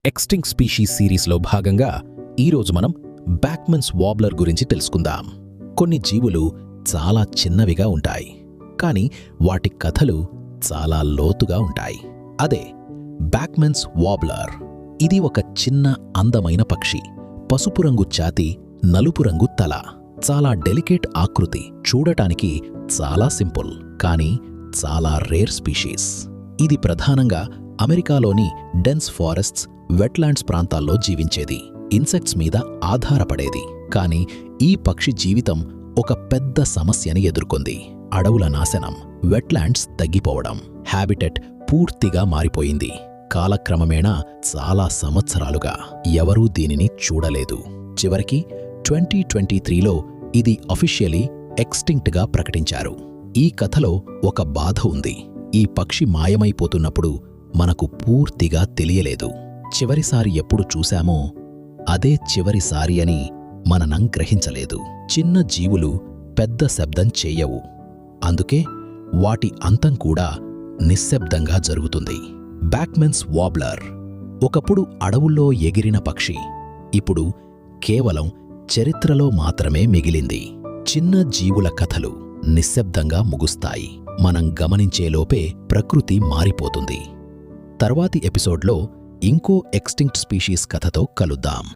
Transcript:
Extinct species సిరీస్లో భాగంగా ఈరోజు మనం బ్యాక్మెన్స్ వాబ్లర్ గురించి తెలుసుకుందాం. కొన్ని జీవులు చాలా చిన్నవిగా ఉంటాయి, కానీ వాటి కథలు చాలా లోతుగా ఉంటాయి. అదే బ్యాక్మెన్స్ వాబ్లర్. ఇది ఒక చిన్న అందమైన పక్షి. పసుపు రంగు ఛాతీ, నలుపు రంగు తల, చాలా డెలికేట్ ఆకృతి. చూడటానికి చాలా సింపుల్, కానీ చాలా రేర్ స్పీషీస్. ఇది ప్రధానంగా అమెరికాలోని డెన్స్ ఫారెస్ట్స్, వెట్లాండ్స్ ప్రాంతాల్లో జీవించేది. ఇన్సెక్ట్స్ మీద ఆధారపడేది. కానీ ఈ పక్షి జీవితం ఒక పెద్ద సమస్యని ఎదుర్కొంది. అడవుల నాశనం, వెట్లాండ్స్ తగ్గిపోవడం, హ్యాబిటెట్ పూర్తిగా మారిపోయింది. కాలక్రమమేణా చాలా సంవత్సరాలుగా ఎవరూ దీనిని చూడలేదు. చివరికి 2023లో ఇది అఫీషియలీ ఎక్స్టింక్ట్గా ప్రకటించారు. ఈ కథలో ఒక బాధ ఉంది. ఈ పక్షి మాయమైపోతున్నప్పుడు మనకు పూర్తిగా తెలియలేదు. చివరిసారి ఎప్పుడు చూశామో అదే చివరిసారి అని మనం గ్రహించలేదు. చిన్న జీవులు పెద్ద శబ్దం చేయవు, అందుకే వాటి అంతం కూడా నిశ్శబ్దంగా జరుగుతుంది. బ్యాక్మెన్స్ వాబ్లర్ ఒకప్పుడు అడవుల్లో ఎగిరిన పక్షి ఇప్పుడు కేవలం చరిత్రలో మాత్రమే మిగిలింది. చిన్న జీవుల కథలు నిశ్శబ్దంగా ముగుస్తాయి. మనం గమనించేలోపే ప్రకృతి మారిపోతుంది. తర్వాతి ఎపిసోడ్లో ఇంకో ఎక్స్టింక్ట్ స్పీషీస్ కథతో కలుద్దాం.